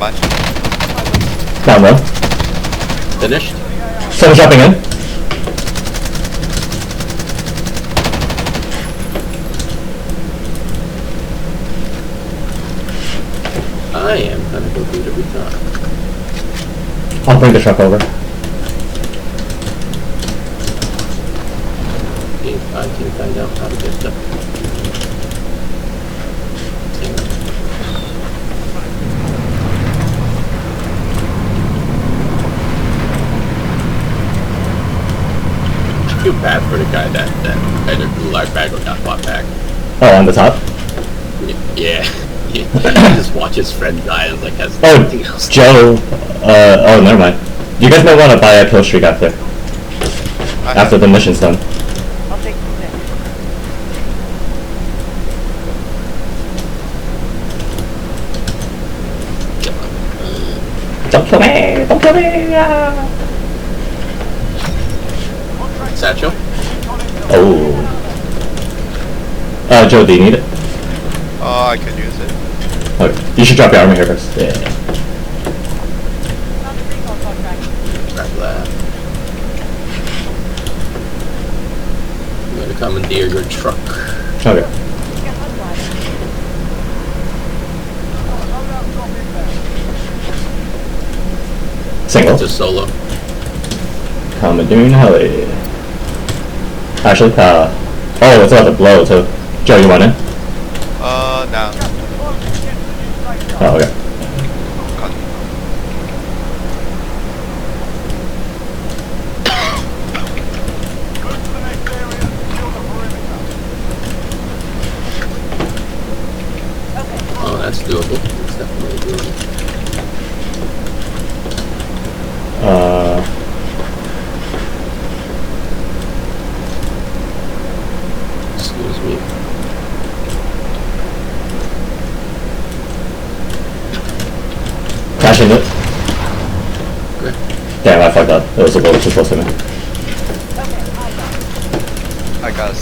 Bye. Down one. Finished? Someone dropping in. I am gonna go do the recon. I'll bring the truck over. If I can find out how to get the thing. I feel bad for the guy that either gulag back or got bought back. Oh, on the top? Yeah. He just watch his friend die and like has Oh, nothing else. Joe. Oh, never mind. You guys might want to buy a kill streak after the mission's done. I'll take the next. Don't kill me! Don't kill me! Ah. Satchel? Oh. Joe, do you need it? Oh, I could use it. Okay. You should drop your armor here first. Yeah. Grab that. I'm gonna commandeer your truck. Okay. Single. Just solo. Commandeering heli. Actually, oh, it's about to blow too. Joe, you want in? No. Oh, okay. God. Oh, that's doable. That's definitely doable. Excuse me. Crashing it. Okay. Damn, I fucked up. It was a bullet too close to me. I got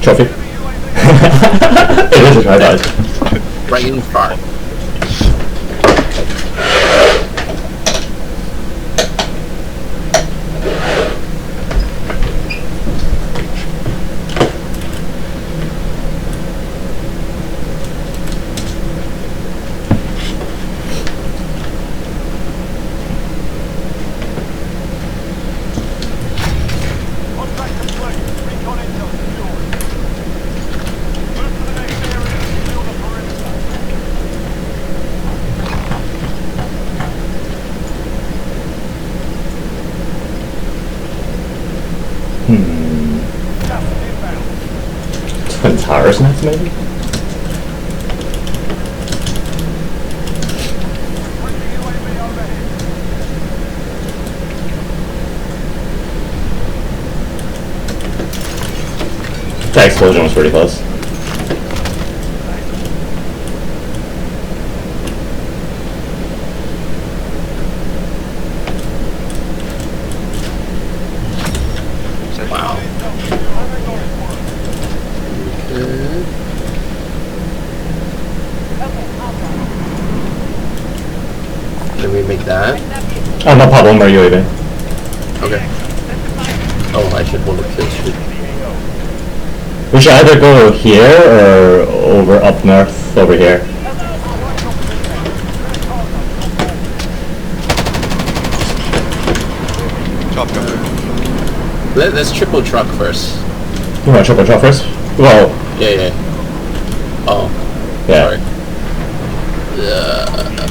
Trophy. It is a tripod. Brain fart. Twin Towers next, maybe? That explosion was pretty close. Wow. Okay. Can we make that? Oh, no problem. Where are you leaving? Okay. Oh, I should hold a kill streak. We should either go here or over up north over here. Chop cover. Let's triple truck first. You want to triple truck first? Well, Yeah. Oh, yeah. sorry.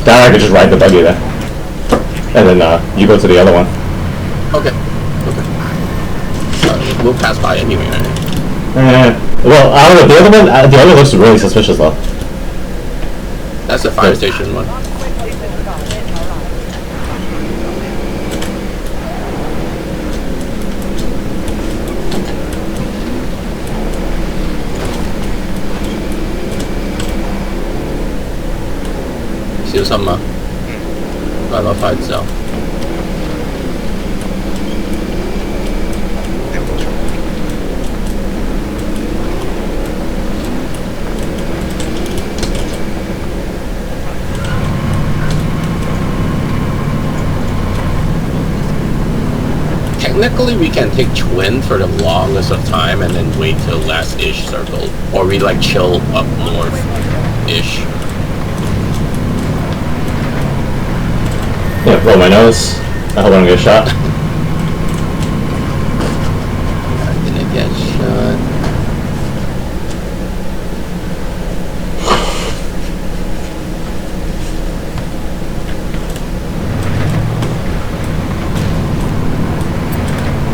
That I could just ride the buggy there. And then you go to the other one. Okay. We'll pass by anyway, right? Well, I don't know. The other looks really suspicious though. That's the fire station one. Siêu sâm mà. Right outside itself. technically we can take twin for the longest of time and then wait till last-ish circle. Or we like chill up north-ish. Yeah, blow my nose. I hope I don't get shot. I'm gonna get shot.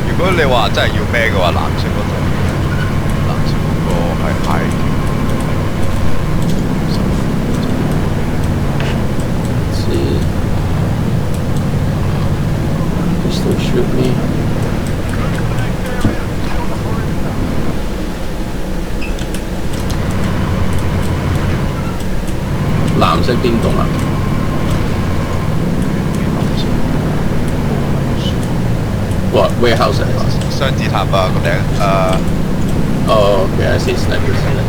如果你話真係要咩嘅話，藍色嗰度，藍色嗰個係 high。See. You still shoot me? Lam色邊棟啊？What warehouse 嚟㗎？雙子塔啊，個頂Oh, okay, I see snipers in it.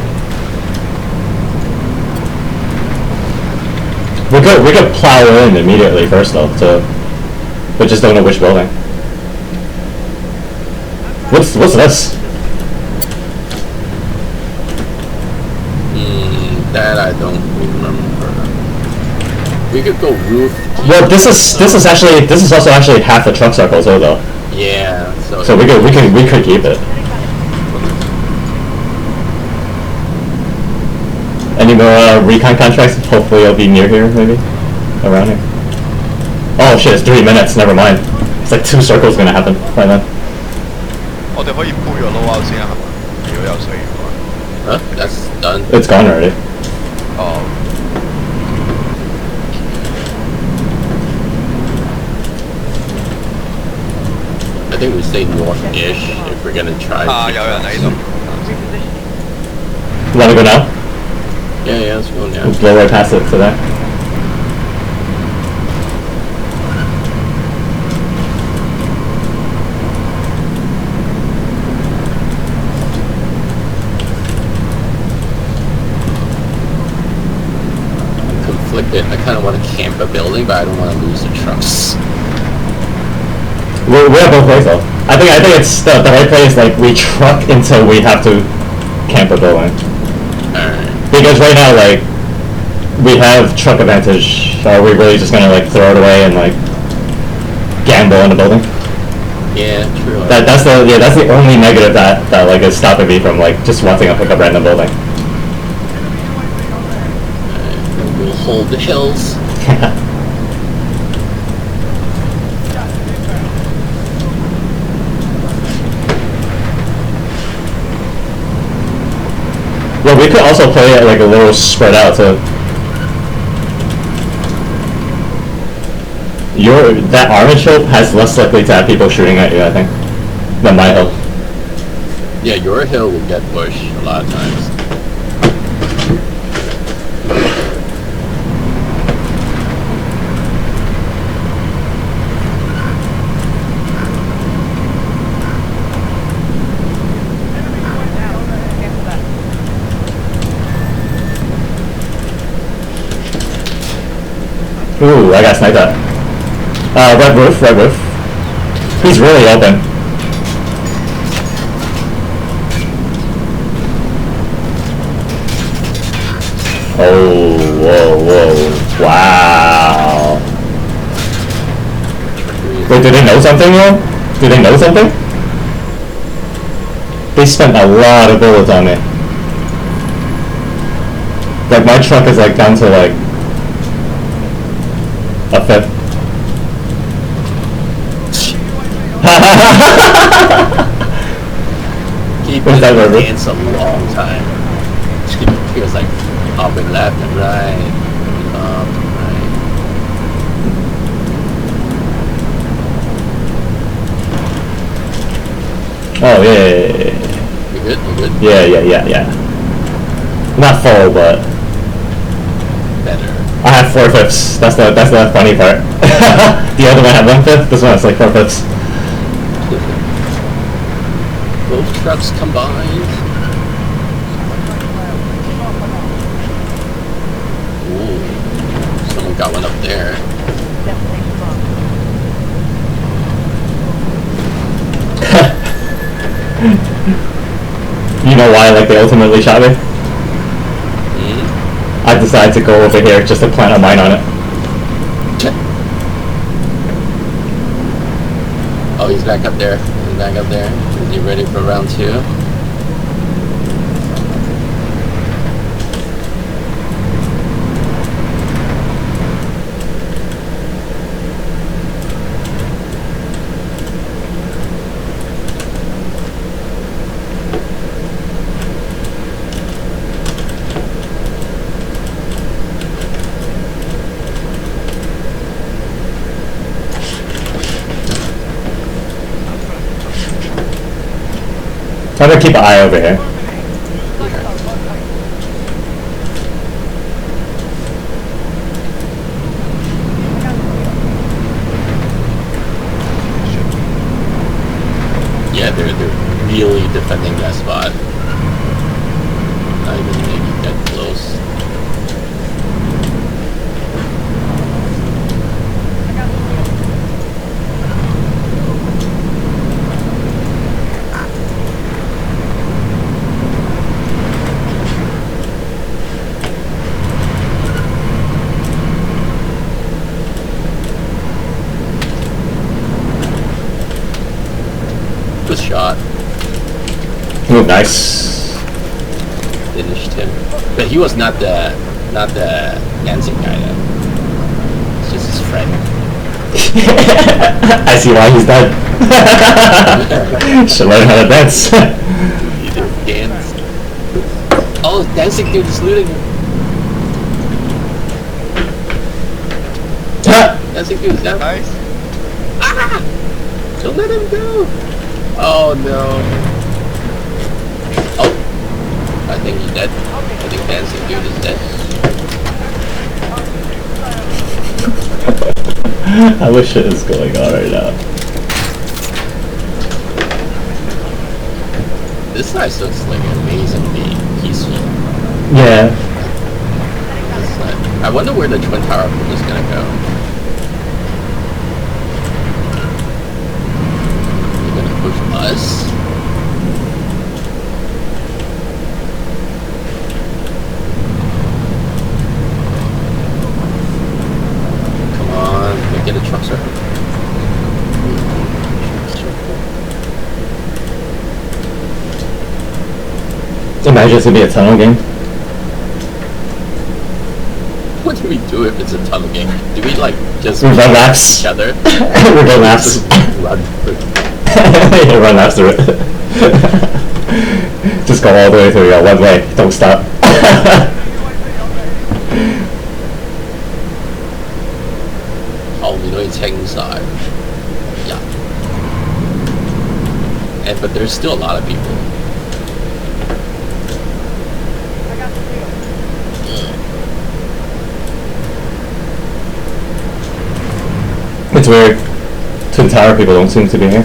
We could plow in immediately first though, we just don't know which building. What's this? That I don't remember. We could go roof. Well, this is also actually half the truck circle too though. Yeah, So we could keep it. Any more recon contracts? Hopefully it'll be near here, maybe? Around here. Oh shit, it's 3 minutes, never mind. It's like 2 circles gonna happen by then. 我哋可以鋪咗 low out 先啊，係嘛？如果有需要嘅話。Huh? That's done. It's gone already. 哦。I think we stay north-ish if we're gonna try. 啊，有人喺度。You wanna go now? Yeah, let's go now. We'll blow right past it to that. I'm conflicted. I kind of want to camp a building, but I don't want to lose the trucks. We're both ways though. I think it's the right place. Like we truck until we have to camp a building. Alright. Because right now, like we have truck advantage. Are we really just gonna like throw it away and like gamble in the building? Yeah, true. That's the only negative that like is stopping me from like just wanting to pick up random building. We'll hold the hills. Well, we could also play it like a little spread out too. That orange hill has less likely to have people shooting at you, I think, than my hill. Yeah, your hill will get pushed a lot of times. Ooh, I got sniped at. Red roof. He's really open. Oh, whoa. Wow. Wait, do they know something though? Do they know something? They spent a lot of bullets on me. Like my truck is like down to like a fifth. Keep What's that river? dance a long time. He was like up and left and right, up and right. Oh yeah. You good? You good? Yeah. Not full, but Better. I have 4/5. That's the funny part. The other one had 1/5. This one has like 4/5. Both trucks combined. Ooh, someone got one up there. You know why, like, they ultimately shot me? I decided to go over here just to plant a mine on it. Oh, he's back up there. He's back up there. Is he ready for round 2? I'm gonna keep an eye over here. Yeah, they're really defending that spot. Not even maybe that close. Good shot. Ooh, nice. Finished him. But he was not the dancing guy though. It's just his friend. I see why he's dead. Should learn how to dance. He didn't dance. Oh, dancing dude is looting him. Dancing dude is down. Nice. Ah! Don't let him go. Oh no. Oh. I think he's dead. I think dancing dude is dead. I wish shit is going on right now. This side looks like amazingly peaceful. Yeah. This side. I wonder where the Twin Tower is gonna go. They're gonna push us? Come on, we get a truck circle. Imagine it's gonna be a tunnel game. What do we do if it's a tunnel game? Do we like just We run laps. each other? We run laps. Run. Yeah, run laps through it. Just go all the way through, one way, don't stop. Oh, we know it's inside. Yeah. And but there's still a lot of people. It's weird. Twin Tower people don't seem to be here.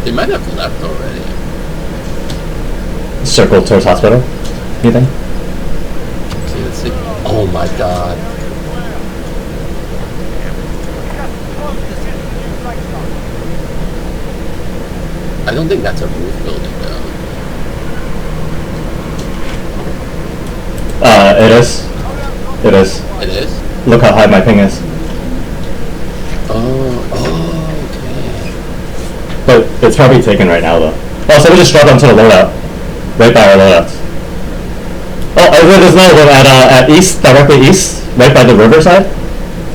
They might have left already. Circle towards hospital, you think? See, let's see. Oh my god. I don't think that's a roof building though. It is. It is. It is? Look how high my ping is. Oh, okay. But it's probably taken right now though. Oh, so we just dropped onto the loadout. Right by our loadouts. Oh, there's another one at east, directly east, right by the riverside.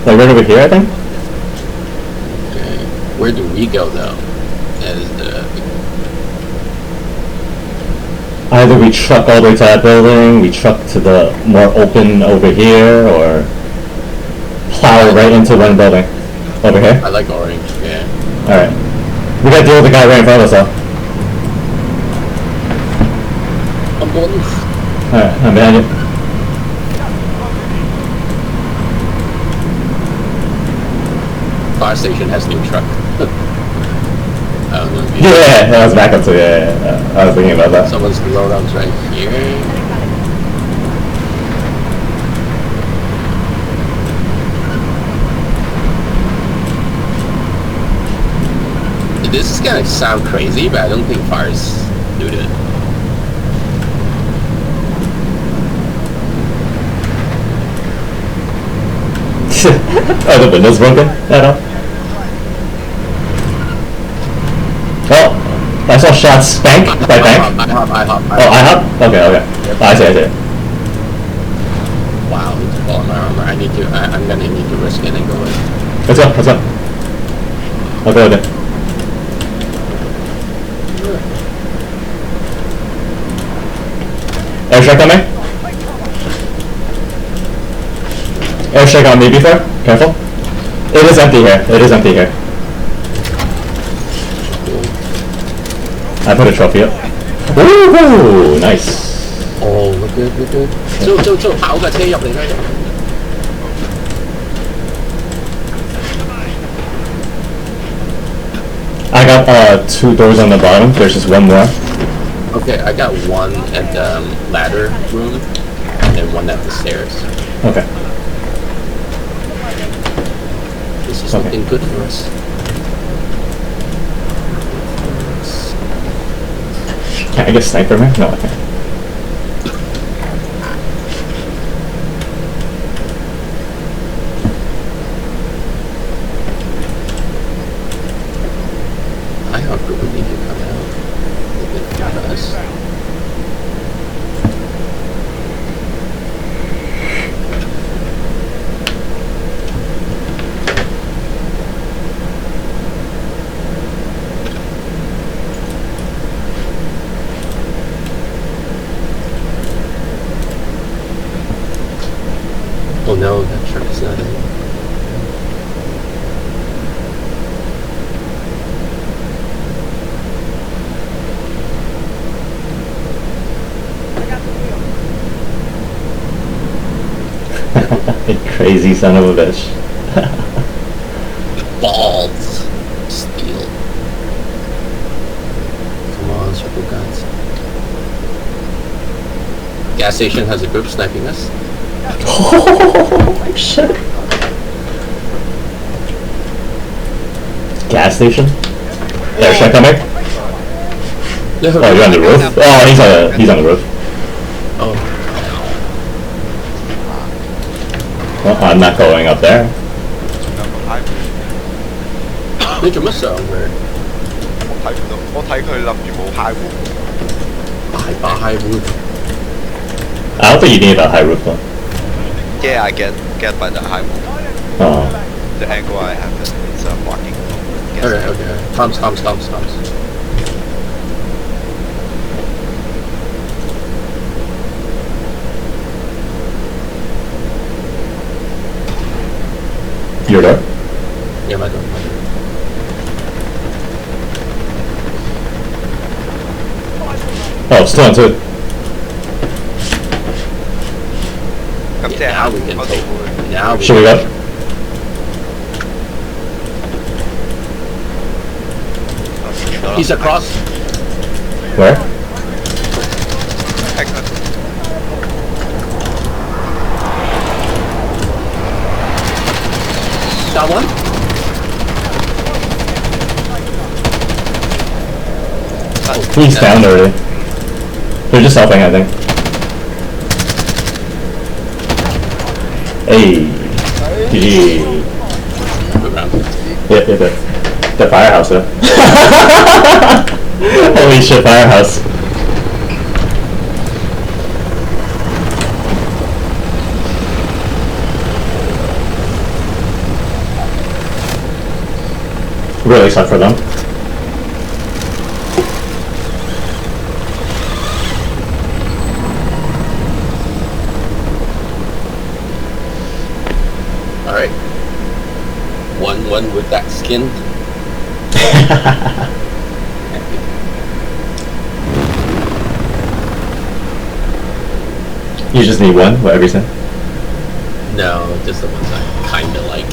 Like right over here, I think. Okay. Where do we go though? That is the Either we truck all the way to that building, we truck to the more open over here, or plow right into one building. Over here? I like orange, yeah. Alright. We gotta deal with the guy right in front of us though. I'm going. Alright, I'm behind you. Fire station has new truck. I don't know if you Yeah, that was back up to, yeah. I was thinking about that. Someone's loadouts right here. This is gonna sound crazy, but I don't think fire's new to it. Oh, the window's broken? I know. Oh, I saw shots. Bank? By bank? I hop. Oh, I hop? Okay, okay. I see. Wow, it's all my armor. I'm gonna need to risk it and go in. Let's go. I'll go with it. Airstrike on me? Airstrike on me before? Careful. It is empty here. I put a trophy up. Woohoo! Nice. Oh, look good. 做跑架車入嚟啦！ I got 2 doors on the bottom. There's just one more. Okay, I got one at the ladder room, and then one at the stairs. Okay. This is looking good for us. Can I get sniper man? No, I can't. I hope we need to come out a little bit for us. Oh no, that truck is not in. Crazy son of a bitch. Balls. Steel. Come on, circle guns. Gas station has a group sniping us. Oh shit. Gas station? Airstrike coming? Oh, you're on the roof? Oh, he's on the roof. Oh. Well, I'm not going up there. 你做乜上去？我睇佢諗住冇 high wood。大把 high wood。 I don't think you need a high roof though. Yeah, I get by the high wood. Oh. The angle I have is blocking. Okay. Comms. You're there? Yeah, my door. Oh, still on 2. 咁即係 Now we can 我哋 take. 會 Now we Should we can. go? He's across. Where? Got one. He's down already. They're just helping, I think. Hey. GG. Good round. Yeah. The firehouse, though. Holy shit, firehouse. Really sucked for them. Alright. 1-1 with that skin. You just need one, what, every time? No, just the ones I kinda like.